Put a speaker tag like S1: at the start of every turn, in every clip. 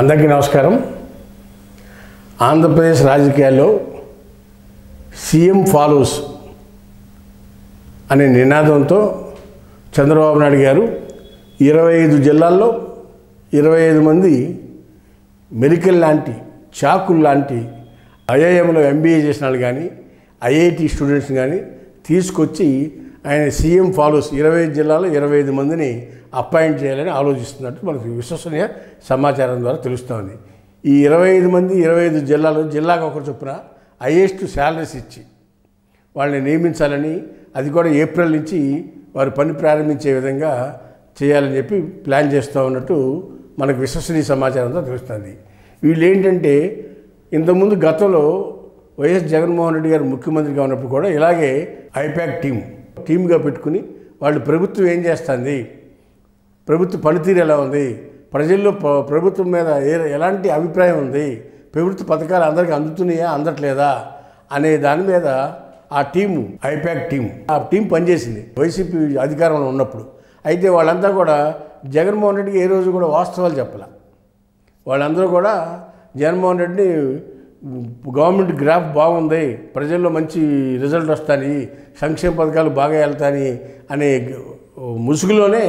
S1: అందరికీ నమస్కారం. ఆంధ్రప్రదేశ్ రాజకీయాల్లో సీఎం ఫాలోస్ అనే నినాదంతో చంద్రబాబు నాయుడు గారు 25 జిల్లాల్లో 25 మంది మెడికల్ లాంటి చాకులు లాంటి ఐఐఎంలో ఎంబీఏ చేసిన వాళ్ళు కానీ ఐఐటి స్టూడెంట్స్ కానీ తీసుకొచ్చి ఆయన సీఎం ఫాలోస్ 25 జిల్లాలో 25 మందిని అపాయింట్ చేయాలని ఆలోచిస్తున్నట్టు మనకు విశ్వసనీయ సమాచారం ద్వారా తెలుస్తోంది. ఈ 25 మంది 25 జిల్లాలో జిల్లాకు ఒకరు చొప్పున హైయెస్ట్ శాలరీస్ ఇచ్చి వాళ్ళని నియమించాలని, అది కూడా ఏప్రిల్ నుంచి వారు పని ప్రారంభించే విధంగా చేయాలని చెప్పి ప్లాన్ చేస్తూ ఉన్నట్టు మనకు విశ్వసనీయ సమాచారంతో తెలుస్తుంది. వీళ్ళు ఏంటంటే ఇంతకుముందు గతంలో వైఎస్ జగన్మోహన్ రెడ్డి గారు ముఖ్యమంత్రిగా ఉన్నప్పుడు కూడా ఇలాగే ఐపాక్ టీమ్గా పెట్టుకుని వాళ్ళు ప్రభుత్వం ఏం చేస్తుంది, ప్రభుత్వ పనితీరు ఎలా ఉంది, ప్రజల్లో ప్రభుత్వం మీద ఎలాంటి అభిప్రాయం ఉంది, ప్రభుత్వ పథకాలు అందరికీ అందుతున్నాయా అందట్లేదా అనే దాని మీద ఆ టీము ఐపాక్ టీం పనిచేసింది వైసీపీ అధికారంలో ఉన్నప్పుడు. అయితే వాళ్ళంతా కూడా జగన్మోహన్ రెడ్డికి ఏ రోజు కూడా వాస్తవాలు చెప్పలే. వాళ్ళందరూ కూడా జగన్మోహన్ రెడ్డిని గవర్నమెంట్ గ్రాఫ్ బాగుంది, ప్రజల్లో మంచి రిజల్ట్ వస్తాయి, సంక్షేమ పథకాలు బాగా వెళ్తాయి అనే ముసుగులోనే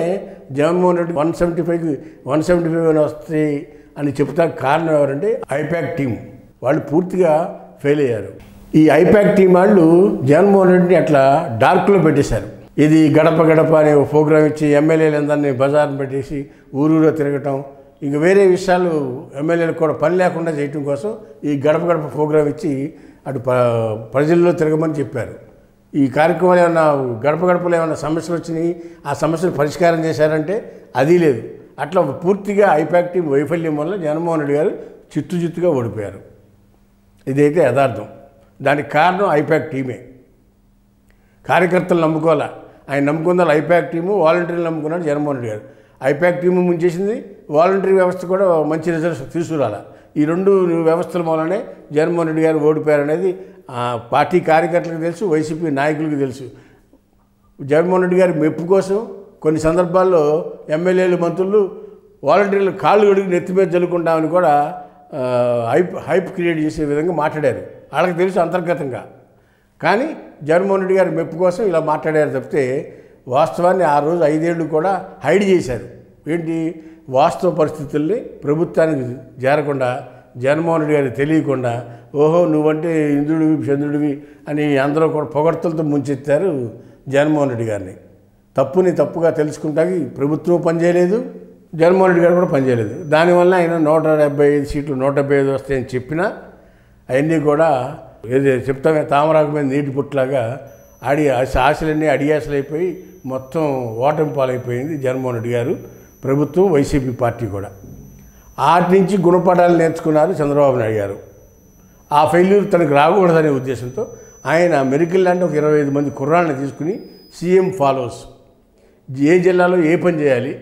S1: జగన్మోహన్ రెడ్డి 175 వస్తాయి అని చెప్తా కారణం ఎవరంటే ఐపాక్ టీం. వాళ్ళు పూర్తిగా ఫెయిల్ అయ్యారు. ఈ ఐపాక్ టీం వాళ్ళు జగన్మోహన్ రెడ్డిని అట్లా డార్క్లో పెట్టేశారు. ఇది గడప గడప అనే ప్రోగ్రాం ఇచ్చి ఎమ్మెల్యేలందరినీ బజార్ని పెట్టేసి ఊరూరో తిరగటం, ఇంక వేరే విషయాలు ఎమ్మెల్యేలకు కూడా పని లేకుండా చేయటం కోసం ఈ గడప గడప ప్రోగ్రాం ఇచ్చి అటు ప్రజల్లో తిరగమని చెప్పారు. ఈ కార్యక్రమాలు ఏమన్నా గడప గడపలో ఏమైనా సమస్యలు వచ్చినాయి, ఆ సమస్యలు పరిష్కారం చేశారంటే అది లేదు. అట్లా పూర్తిగా ఐపాక్ టీం వైఫల్యం వల్ల జగన్మోహన్ రెడ్డి గారు చిత్తుగా ఓడిపోయారు. ఇదైతే యథార్థం. దానికి కారణం ఐపాక్ టీమే. కార్యకర్తలు నమ్ముకోవాలా, ఆయన నమ్ముకుందాలి ఐపాక్ టీము, వాలంటీర్లు నమ్ముకున్నాడు జగన్మోహన్ రెడ్డి గారు. ఐపాక్ టీము ముంచేసింది, వాలంటీర్ వ్యవస్థ కూడా మంచి రిజల్ట్స్ తీసుకురాలా. ఈ రెండు వ్యవస్థల మూలనే జగన్మోహన్ రెడ్డి గారు ఓడిపోయారనేది పార్టీ కార్యకర్తలకు తెలుసు, వైసీపీ నాయకులకు తెలుసు. జగన్మోహన్ రెడ్డి గారి మెప్పు కోసం కొన్ని సందర్భాల్లో ఎమ్మెల్యేలు మంత్రులు వాలంటీర్లు కాళ్ళు గడిగి నెత్తి మీద జల్లుకుంటామని కూడా హైప్ క్రియేట్ చేసే విధంగా మాట్లాడారు. వాళ్ళకి తెలుసు అంతర్గతంగా. కానీ జగన్మోహన్ రెడ్డి గారి మెప్పు కోసం ఇలా మాట్లాడారు తప్పితే వాస్తవాన్ని ఆ రోజు 5 ఏళ్ళు కూడా హైడ్ చేశారు. ఏంటి, వాస్తవ పరిస్థితుల్ని ప్రభుత్వానికి చేరకుండా జగన్మోహన్ రెడ్డి గారికి తెలియకుండా ఓహో నువ్వంటే ఇంద్రుడివి చంద్రుడివి అని అందరూ కూడా పొగడ్తలతో ముంచెత్తారు జగన్మోహన్ రెడ్డి గారిని. తప్పుని తప్పుగా తెలుసుకుంటాకి ప్రభుత్వం పనిచేయలేదు, జగన్మోహన్ రెడ్డి గారు కూడా పనిచేయలేదు. దానివల్ల ఆయన 175 సీట్లు 175 వస్తాయని చెప్పినా అవన్నీ కూడా ఏదో చెప్తామే తామరాకు మీద నీటి పుట్లాగా ఆశలన్నీ అడియాసలైపోయి మొత్తం ఓటమి పాలైపోయింది జగన్మోహన్ రెడ్డి గారు, ప్రభుత్వం, వైసీపీ పార్టీ కూడా. వాటి నుంచి గుణపాఠాలు నేర్చుకున్నారు చంద్రబాబు నాయుడు గారు. ఆ ఫెయిల్యూర్ తనకు రాకూడదనే ఉద్దేశంతో ఆయన మెడికల్ లాంటి ఒక 25 మంది కుర్రాళ్ళని తీసుకుని సీఎం ఫాలోస్, ఏ జిల్లాలో ఏ పని చేయాలి,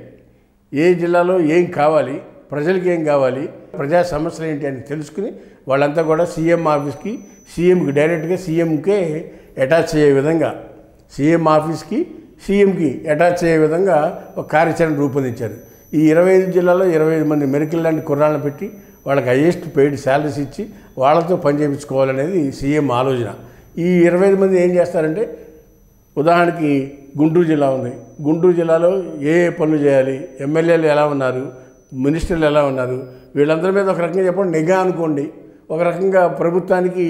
S1: ఏ జిల్లాలో ఏం కావాలి, ప్రజలకి ఏం కావాలి, ప్రజా సమస్యలు ఏంటి అని తెలుసుకుని వాళ్ళంతా కూడా సీఎం ఆఫీస్కి, సీఎంకి డైరెక్ట్గా సీఎంకే అటాచ్ అయ్యే విధంగా, సీఎం ఆఫీస్కి సీఎంకి అటాచ్ అయ్యే విధంగా ఒక కార్యాచరణ రూపొందించారు. ఈ 25 జిల్లాలో 25 మంది మెడికల్ లాంటి కుర్రాళ్ళని పెట్టి వాళ్ళకి హైయెస్ట్ పెయిడ్ శాలరీస్ ఇచ్చి వాళ్ళతో పని చేయించుకోవాలనేది సీఎం ఆలోచన. ఈ 25 మంది ఏం చేస్తారంటే, ఉదాహరణకి గుంటూరు జిల్లా ఉంది, గుంటూరు జిల్లాలో ఏ పనులు చేయాలి, ఎమ్మెల్యేలు ఎలా ఉన్నారు, మినిస్టర్లు ఎలా ఉన్నారు, వీళ్ళందరి మీద ఒక రకంగా చెప్పండి నిఘా అనుకోండి. ఒక రకంగా ప్రభుత్వానికి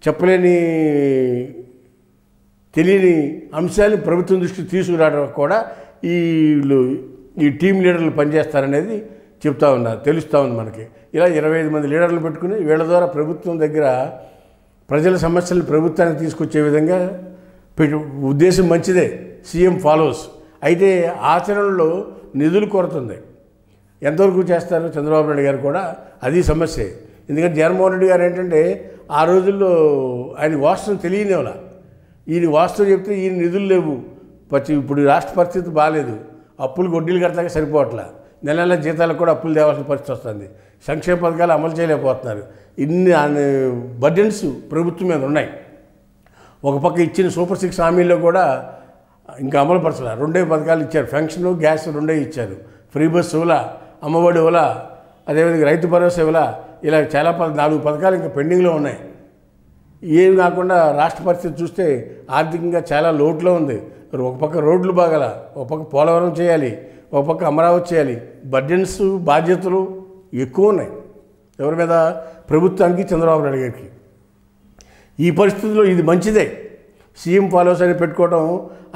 S1: చెప్పలేని తెలియని అంశాన్ని ప్రభుత్వం దృష్టికి తీసుకురావడం కూడా ఈ టీం లీడర్లు పనిచేస్తారనేది చెప్తా ఉన్నారు, తెలుస్తూ ఉంది మనకి. ఇలా 25 మంది లీడర్లు పెట్టుకుని వీళ్ళ ద్వారా ప్రభుత్వం దగ్గర ప్రజల సమస్యలు ప్రభుత్వానికి తీసుకొచ్చే విధంగా ఉద్దేశం మంచిదే, సీఎం ఫాలోస్. అయితే ఆచరణలో నిధులు కొరత ఉంది. ఎంతవరకు చేస్తారు చంద్రబాబు నాయుడు గారు కూడా, అది సమస్య. ఎందుకంటే జగన్మోహన్ రెడ్డి గారు ఏంటంటే ఆ రోజుల్లో ఆయన వాస్తవం తెలియనివల, ఈయన వాస్తవం చెప్తే ఈయన నిధులు లేవు, ఇప్పుడు రాష్ట్ర పరిస్థితి బాగాలేదు, అప్పులు వడ్డీలు కడతాక సరిపోవట్లా, నెల నెల జీతాలకు కూడా అప్పులు తేవాల్సిన పరిస్థితి వస్తుంది, సంక్షేమ పథకాలు అమలు చేయలేకపోతున్నారు. ఇన్ని బర్డెన్స్ ప్రభుత్వం మీద ఉన్నాయి. ఒక పక్క ఇచ్చిన సూపర్ 6 హామీల్లో కూడా ఇంకా అమలు పరచాల. 2 పథకాలు ఇచ్చారు, పెన్షన్ గ్యాస్ 2 ఇచ్చారు, ఫ్రీ బస్ ఓలా, అమ్మఒడి ఓలా, అదేవిధంగా రైతు భరోసా ఇవ్వలా, ఇలా చాలా 4 పథకాలు ఇంకా పెండింగ్లో ఉన్నాయి. ఏం కాకుండా రాష్ట్ర పరిస్థితి చూస్తే ఆర్థికంగా చాలా లోటులో ఉంది. ఒక పక్క రోడ్లు బాగాల, ఒక పక్క పోలవరం చేయాలి, ఒక పక్క అమరావతి చేయాలి. బర్డెన్స్ బాధ్యతలు ఎక్కువ ఉన్నాయి ఎవరి మీద? ప్రభుత్వానికి, చంద్రబాబు నాయుడు గారికి. ఈ పరిస్థితుల్లో ఇది మంచిదే, సీఎం ఫాలోవర్స్ అని పెట్టుకోవడం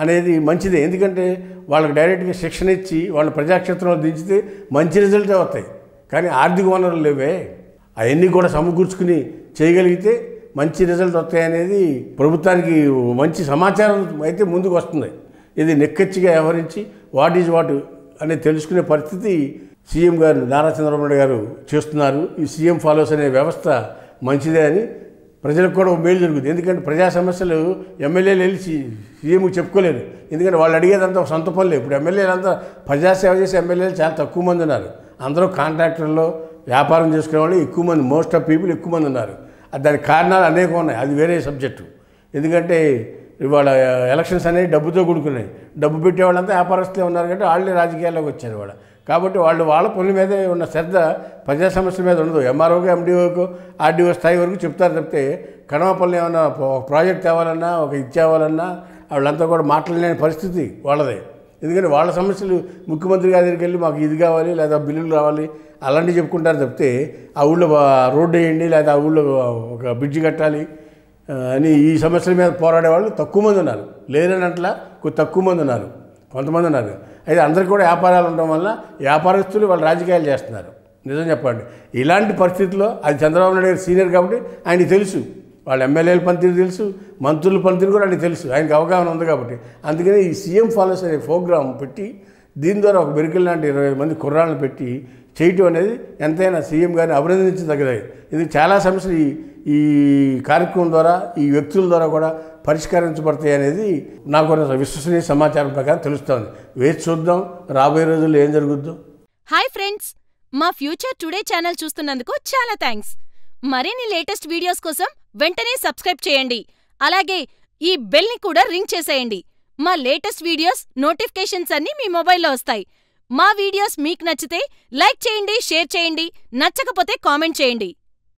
S1: అనేది మంచిదే. ఎందుకంటే వాళ్ళకి డైరెక్ట్గా శిక్షణ ఇచ్చి వాళ్ళ ప్రజాక్షేత్రంలో దించితే మంచి రిజల్టే వస్తాయి. కానీ ఆర్థిక వనరులు లేవే, అవన్నీ కూడా సమకూర్చుకుని చేయగలిగితే మంచి రిజల్ట్ వస్తాయనేది ప్రభుత్వానికి మంచి సమాచారం అయితే ముందుకు వస్తుంది. ఇది నిక్కచ్చిగా వ్యవహరించి వాట్ ఈజ్ వాట్ అనేది తెలుసుకునే పరిస్థితి సీఎం గారు నారా చంద్రబాబు నాయుడు గారు చేస్తున్నారు. ఈ సీఎం ఫాలోవర్స్ అనే వ్యవస్థ మంచిదే అని ప్రజలకు కూడా మేలు జరుగుతుంది. ఎందుకంటే ప్రజా సమస్యలు ఎమ్మెల్యేలు వెళ్ళి సీఎంకి చెప్పుకోలేరు. ఎందుకంటే వాళ్ళు అడిగేదంతా సొంత పనులు. ఇప్పుడు ఎమ్మెల్యేలంతా ప్రజాసేవ చేసే ఎమ్మెల్యేలు చాలా తక్కువ మంది ఉన్నారు. అందరూ కాంట్రాక్టర్లో వ్యాపారం చేసుకునే వాళ్ళు ఎక్కువ మంది, మోస్ట్ ఆఫ్ పీపుల్ ఎక్కువ మంది ఉన్నారు. దానికి కారణాలు అనేకం ఉన్నాయి, అది వేరే సబ్జెక్టు. ఎందుకంటే ఇవాళ ఎలక్షన్స్ అనేవి డబ్బుతో కూడుకున్నాయి. డబ్బు పెట్టేవాళ్ళంతా వ్యాపారస్తులే ఉన్నారు కాబట్టి వాళ్ళే రాజకీయాల్లోకి వచ్చారు ఇవాళ. కాబట్టి వాళ్ళ పనుల మీదే ఉన్న శ్రద్ధ ప్రజా సమస్యల మీద ఉండదు. ఎంఆర్ఓకి, ఎండిఓకు, ఆర్డీఓ స్థాయి వరకు చెప్తారు తప్పితే కడమపల్లి ఏమన్నా ప్రాజెక్ట్ తేవాలన్నా, ఒక ఇచ్చేవాలన్నా వాళ్ళంతా కూడా మాట్లాడలేని పరిస్థితి వాళ్ళదే. ఎందుకంటే వాళ్ళ సమస్యలు ముఖ్యమంత్రి గారి దగ్గరికి వెళ్ళి మాకు ఇది కావాలి లేదా బిల్లులు రావాలి అలాంటివి చెప్పుకుంటారు తప్పితే ఆ ఊళ్ళో రోడ్డు వేయండి లేదా ఆ ఊళ్ళో ఒక బ్రిడ్జి కట్టాలి అని ఈ సమస్యల మీద పోరాడే వాళ్ళు తక్కువ మంది ఉన్నారు. లేరని అట్లా తక్కువ మంది ఉన్నారు, కొంతమంది ఉన్నారు. అయితే అందరికీ కూడా వ్యాపారాలు ఉండడం వల్ల వ్యాపారస్తులు వాళ్ళు రాజకీయాలు చేస్తున్నారు. నిజం చెప్పండి, ఇలాంటి పరిస్థితుల్లో అది చంద్రబాబు నాయుడు గారు సీనియర్ కాబట్టి ఆయనకి తెలుసు, వాళ్ళ ఎమ్మెల్యేల పనితీరు తెలుసు, మంత్రుల పనితీరు కూడా ఆయనకు తెలుసు, ఆయనకు అవగాహన ఉంది కాబట్టి. అందుకని ఈ సీఎం ఫాలోవర్స్ అనే ప్రోగ్రాం పెట్టి దీని ద్వారా ఒక మెరికల్ లాంటి 20 మంది కుర్రాళ్ళని పెట్టి చేయటం అనేది ఎంతైనా సీఎం గారిని అభినందించదగ్గది. ఇది చాలా సమస్యలు ఈ కార్యక్రమం ద్వారా, ఈ వ్యక్తుల ద్వారా కూడా పరిష్కరించబడతాయి అనేది నాకు విశ్వసనీయ సమాచారం ప్రకారం తెలుస్తోంది. వేచి చూద్దాం రాబోయే రోజుల్లో ఏం జరుగుద్దో.
S2: హాయ్ ఫ్రెండ్స్, మా ఫ్యూచర్ టుడే ఛానల్ చూస్తున్నందుకు చాలా థ్యాంక్స్. మరిన్ని లేటెస్ట్ వీడియోస్ కోసం వెంటనే సబ్స్క్రైబ్ చేయండి. అలాగే ఈ బెల్ ని కూడా రింగ్ చేసేయండి. మా లేటెస్ట్ వీడియోస్ నోటిఫికేషన్స్ అన్నీ మీ మొబైల్లో వస్తాయి. మా వీడియోస్ మీకు నచ్చితే లైక్ చేయండి, షేర్ చేయండి, నచ్చకపోతే కామెంట్ చేయండి.